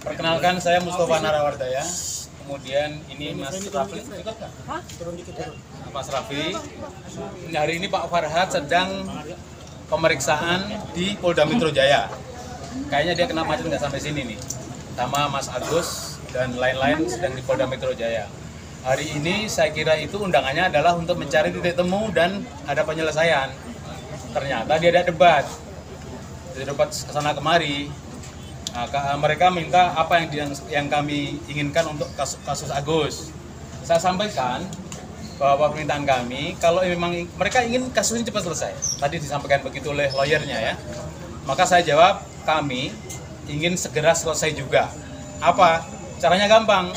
Perkenalkan, saya Mustafa Narawardaya. Kemudian ini Mas Rafli, Mas Rafli. Hari ini Pak Farhad sedang pemeriksaan di Polda Metro Jaya. Kayaknya dia kena macet nggak sampai sini nih. Sama Mas Agus dan lain-lain sedang di Polda Metro Jaya. Hari ini saya kira itu undangannya adalah untuk mencari titik temu dan ada penyelesaian. Ternyata dia ada debat kesana kemari. Nah, mereka minta apa yang kami inginkan untuk kasus Agus. Saya sampaikan bahwa permintaan kami, kalau memang mereka ingin kasus ini cepat selesai. Tadi disampaikan begitu oleh lawyernya ya. Maka saya jawab, kami ingin segera selesai juga. Apa? Caranya gampang.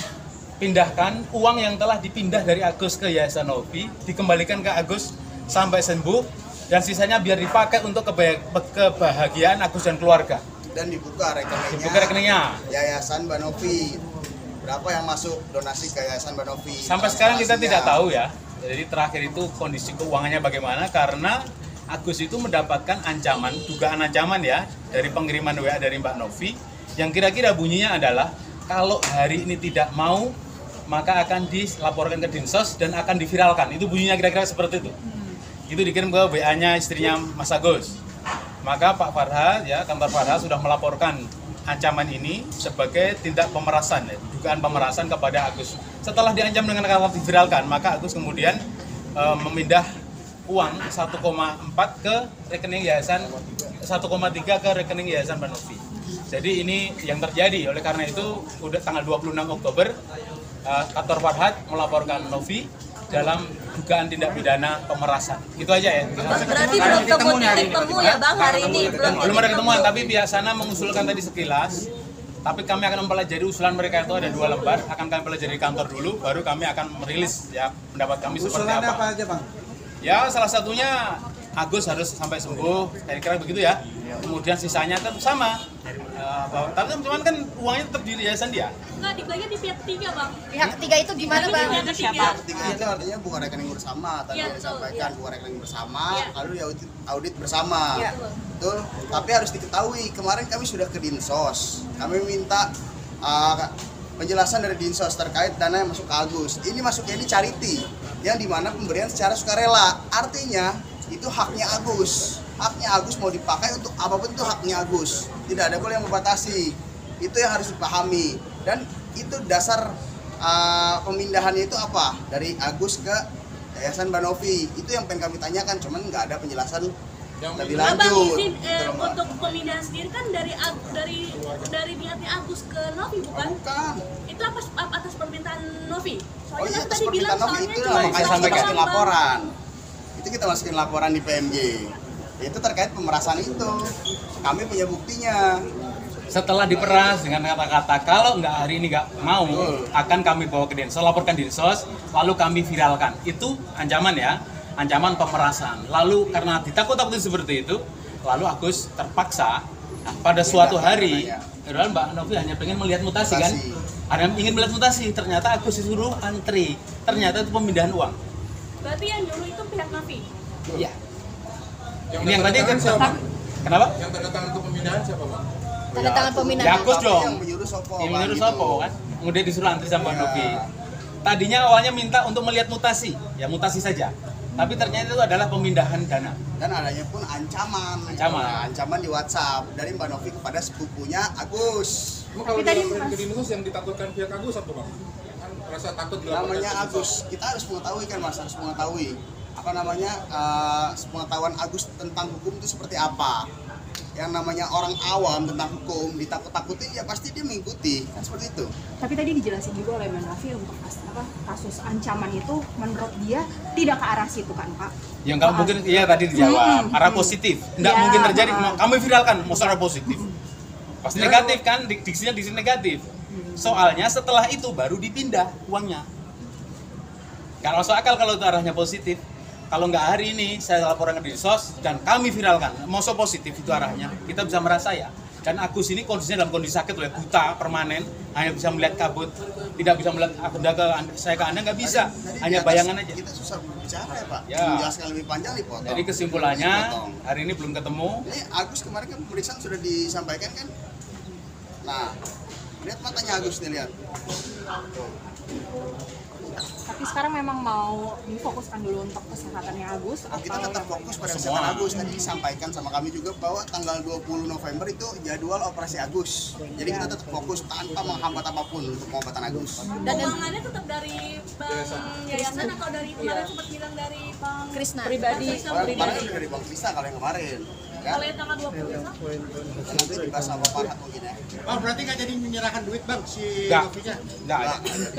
Pindahkan uang yang telah dipindah dari Agus ke Yayasan Novi, dikembalikan ke Agus sampai sembuh, dan sisanya biar dipakai untuk kebahagiaan Agus dan keluarga. Dan dibuka rekeningnya Yayasan Banovi. Berapa yang masuk donasi ke Yayasan Banovi? Sampai sekarang kita tidak tahu ya. Jadi terakhir itu kondisi keuangannya bagaimana, karena Agus itu mendapatkan ancaman, dugaan ancaman ya, dari pengiriman WA dari Mbak Novi, yang kira-kira bunyinya adalah kalau hari ini tidak mau, maka akan dilaporkan ke Dinsos dan akan diviralkan. Itu bunyinya kira-kira seperti itu. Itu dikirim ke WA-nya istrinya Mas Agus. Maka Pak Farhad, ya, kantor Farhad sudah melaporkan ancaman ini sebagai tindak pemerasan, ya, dugaan pemerasan kepada Agus. Setelah diancam dengan kata diviralkan, maka Agus kemudian memindah uang 1,4 ke rekening Yayasan, 1,3 ke rekening Yayasan Banovi. Jadi ini yang terjadi. Oleh karena itu, udah tanggal 26 Oktober, kantor Farhad melaporkan Novi dalam dugaan tindak pidana pemerasan. Itu aja ya. Berarti belum ketemu ya Bang hari ini? Belum ada ketemuan, tapi pihak sana mengusulkan tadi sekilas. Tapi kami akan mempelajari usulan mereka, itu ada 2 lembar, akan kami pelajari di kantor dulu, baru kami akan merilis ya pendapat kami seperti apa. Apa aja Bang? Ya salah satunya Agus harus sampai sembuh, kira-kira begitu ya. Kemudian sisanya kan sama. Tapi cuman kan uangnya tetap di yayasan dia. Enggak, dibayar di pihak ketiga Bang. Pihak ketiga itu gimana Bang? Siapa? Itu artinya bukan rekening bersama, tadi Ya, disampaikan betul, bukan rekening bersama, ya. lalu audit bersama. Ya. Betul. Tapi harus diketahui, kemarin kami sudah ke Dinsos. Kami minta penjelasan dari Dinsos terkait dana yang masuk ke Agus. Ini masuknya ini charity, yang dimana pemberian secara sukarela. Artinya itu haknya Agus. Haknya Agus mau dipakai untuk apapun itu haknya Agus. Tidak ada boleh yang membatasi. Itu yang harus dipahami. Dan itu dasar pemindahannya itu apa? Dari Agus ke Yayasan Banovi. Itu yang pengen kami tanyakan, cuman nggak ada penjelasan lebih Abang lanjut. izin Gitu loh, Mbak. untuk pemindahan sendiri kan dari niatnya Agus ke Novi bukan? Bukan. Itu atas permintaan Novi. Oh iya, kan atas tadi bilang permintaan Novi soalnya itu cuma makanya disampaikan. kita masukin Bang. laporan. Itu kita masukin laporan di PMJ. Itu terkait pemerasan itu. Kami punya buktinya. Setelah diperas dengan kata-kata kalau hari ini nggak mau, akan kami bawa ke Dinsos, laporkan Dinsos, lalu kami viralkan. Itu ancaman ya, ancaman pemerasan. Lalu karena ditakut-takutin seperti itu, lalu Agus terpaksa pada suatu hari, padahal Mbak Novi hanya pengen melihat mutasi kan, ingin melihat mutasi, ternyata Agus disuruh antri, ternyata itu pemindahan uang. Berarti yang nyuruh itu pihak Novi. Iya. Ini yang tadi kan siapa? Kenapa? Yang tanda tangan ke pemindahan siapa Bang? Tanda tangan Ya pemindahan. Agus dong. Yang menyuruh Sopo. Yang Bang, menyuruh gitu. Sopo kan. Kemudian disuruh antri sama Iya. Novi. Tadinya awalnya minta untuk melihat mutasi, ya mutasi saja. Tapi ternyata itu adalah pemindahan dana. Dan adanya pun ancaman. Ancaman. Nah, ancaman di WhatsApp dari Mbak Novi kepada sepupunya Agus. Emang kalau tadi dilaporin Mas- ke Dinsos yang ditakutkan pihak Agus apa Bang? Kan rasa takut dilaporkan Namanya ke Dinsos. Agus. Kita harus mengetahui kan Mas, harus mengetahui apa namanya pengetahuan Agus tentang hukum itu seperti apa. Yang namanya orang awam tentang hukum ditakut-takutin ya pasti dia mengikuti kan seperti itu. Tapi tadi dijelasin juga oleh Mbak Novi untuk kasus ancaman itu menurut dia tidak ke arah situ kan Pak? Yang nggak mungkin, iya tadi dijawab, arah positif. Nggak Ya, mungkin terjadi, kami viralkan, mau secara positif. Pasti negatif kan, diksinya diksi negatif. Soalnya setelah itu baru dipindah uangnya. Kalau masuk akal kalau itu arahnya positif. Kalau nggak hari ini saya laporan ke Dinsos dan kami viralkan, mau so positif itu arahnya, kita bisa merasa ya. Dan Agus ini kondisinya dalam kondisi sakit, oleh buta permanen, hanya bisa melihat kabut, tidak bisa melihat benda ke saya ke Anda nggak bisa, hanya bayangan aja. Kita susah berbicara ya Pak. Ya. Menjelaskan lebih panjang dipotong. Jadi kesimpulannya Dipotong. hari ini belum ketemu. Ini Agus kemarin kan pemeriksaan sudah disampaikan kan. Nah, Lihat matanya Agus nih, lihat. Tapi sekarang memang mau difokuskan dulu untuk kesehatannya Agus Kita atau tetap yang fokus pada Semua. kesehatan Agus. Tadi disampaikan sama kami juga bahwa tanggal 20 November itu jadwal operasi Agus. Jadi kita tetap fokus tanpa menghambat apapun untuk pengobatan Agus. Keuangannya tetap dari bank yayasan atau dari kemarin sempat bilang dari bank Krisna. pribadi? Kemarin udah dari Bang Krista kalau yang kemarin. Ya, Kalau yang tanggal 20 besok nanti dibahas sama Farhat mungkin ya. Bang, berarti nggak jadi menyerahkan duit bang si Nggak. Novinya? Nggak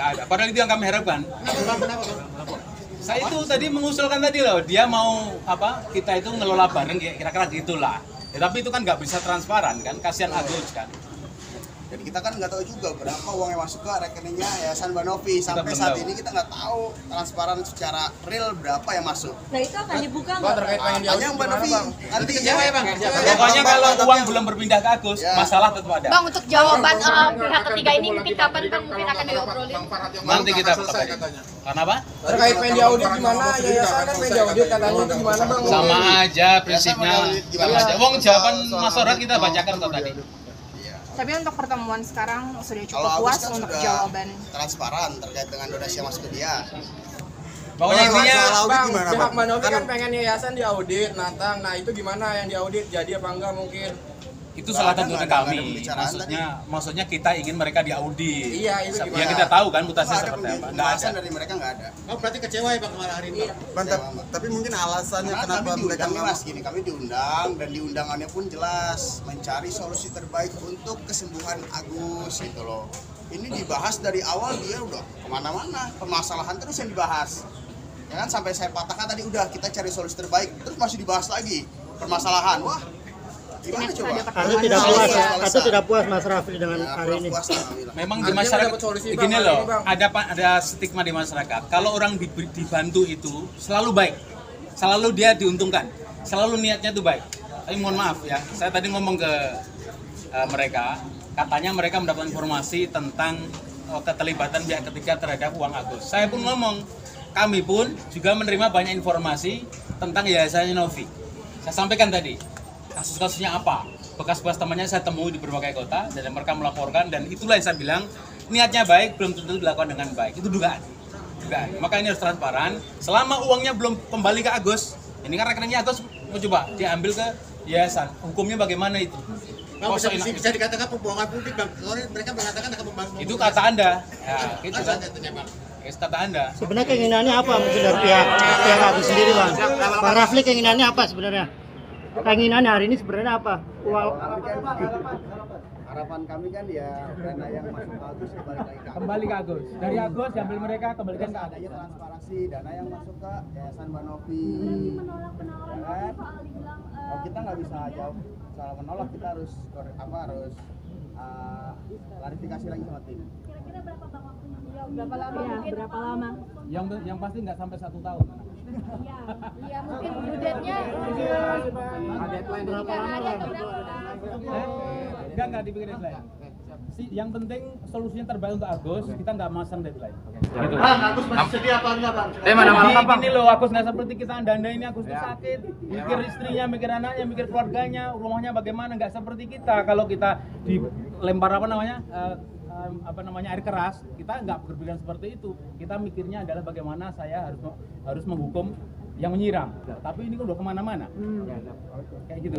ada. Padahal itu yang kami harapkan. Kenapa bang? Saya itu tadi mengusulkan tadi loh, dia mau apa? Kita itu ngelola bareng kira-kira gitulah. Ya, tapi itu kan nggak bisa transparan kan, kasihan Agus kan. Jadi kita kan nggak tahu juga berapa uang yang masuk ke rekeningnya Yayasan Banovi. Sampai belum saat tahu. ini kita nggak tahu transparan secara real berapa yang masuk. nah itu akan dibuka Bang, nggak? terkait pengen Hanya diaudit yang gimana Banovi bang? nanti Kecewa ya bang? Pokoknya kalau uang belum berpindah ke Agus, Ya. masalah tetap ada. Bang, untuk jawaban pihak ketiga ini mungkin kapan Bang mungkin akan diobrolin? Bang Farhat yang Nanti baru kita selesai pakai. katanya. Karena apa? Terkait pengen diaudit gimana? Yayasan kan pengen diaudit katanya itu gimana bang? Sama aja prinsipnya. Sama aja. Wong jawaban Mas Sorat kita bacakan kok tadi. Tapi untuk pertemuan sekarang sudah cukup Kalau Agus puas kan untuk sudah jawaban. transparan terkait dengan donasi yang masuk ke dia. Pokoknya intinya Bang, pihak Manovi kan pengen yayasan diaudit, Natang. Nah itu gimana yang diaudit? Jadi apa enggak mungkin? itu salah tentunya nggak ada kami. pembicaraan Maksudnya kita ingin mereka diaudit. Iya, itu Ya gimana? kita tahu kan Nggak mutasinya ada seperti apa. Nggak pembahasan ada. dari mereka nggak ada. Oh berarti kecewa ya bang kemarin hari ini? Mantap. Tapi mungkin alasannya Karena kenapa kami mereka diundang nih nggak mas, gini kami diundang dan di undangannya pun jelas mencari solusi terbaik untuk kesembuhan Agus gitu loh. Ini dibahas dari awal dia udah kemana-mana, permasalahan terus yang dibahas. Ya kan sampai saya patahkan tadi udah kita cari solusi terbaik, terus masih dibahas lagi permasalahan. Wah, gimana coba? Atau tidak puas ya? Atau tidak puas Mas Rafli dengan Ya, hari ini? puas, alhamdulillah. Memang di Artinya masyarakat dapat solusi, Bang, gini hari loh, ini, Bang. ada stigma di masyarakat. Kalau orang dibantu itu selalu baik, selalu dia diuntungkan, selalu niatnya itu baik. Tapi mohon maaf ya, saya tadi ngomong ke mereka, katanya mereka mendapat informasi tentang keterlibatan pihak ketiga terhadap uang Agus. Saya pun ngomong, kami pun juga menerima banyak informasi tentang Yayasan Novi. Saya sampaikan tadi, kasus-kasusnya apa, bekas-bekas temannya saya temui di berbagai kota dan mereka melaporkan, dan itulah yang saya bilang niatnya baik belum tentu dilakukan dengan baik, itu dugaan. Maka ini harus transparan. Selama uangnya belum kembali ke Agus, ini kan rekeningnya Agus mau coba diambil ke yayasan, hukumnya bagaimana itu? Bang, Kok bisa, enak bisa dikatakan pembohongan publik bang. Soalnya mereka mengatakan akan membantu. itu kata Anda, ya gitu kan? Katanya bang. Kata Anda. Sebenarnya keinginannya apa mungkin dari pihak Agus sendiri Bang? Bang Rafli keinginannya apa sebenarnya? Keinginannya hari ini sebenarnya apa? Uang Harapan kami kan ya dana yang masuk ke Agus Kembali ke Agus. Dari Agus diambil mereka kembalikan ke Agus. adanya transparansi dana yang masuk ke Yayasan Banovi. Menolak kan? soal dibilang Oh, kita nggak bisa jawab soal menolak, kita harus klarifikasi lagi sama tim. kira-kira berapa bang waktunya? Berapa lama? Ya, berapa lama? Yang pasti nggak sampai 1 tahun. Iya, mungkin budgetnya berapa lama Bang? Enggak dibikin deadline. Yang penting solusinya terbaik untuk Agus, kita nggak masang deadline. Gitu. Agus masih sedia apa enggak Bang? Ini loh, Agus nggak seperti kita anda ini. Agus tuh sakit, mikir istrinya, mikir anaknya, mikir keluarganya, rumahnya bagaimana, nggak seperti kita. Kalau kita dilempar air keras, kita nggak berpikiran seperti itu. Kita mikirnya adalah bagaimana saya harus menghukum yang menyiram. Tapi ini kan udah kemana-mana, kayak gitu.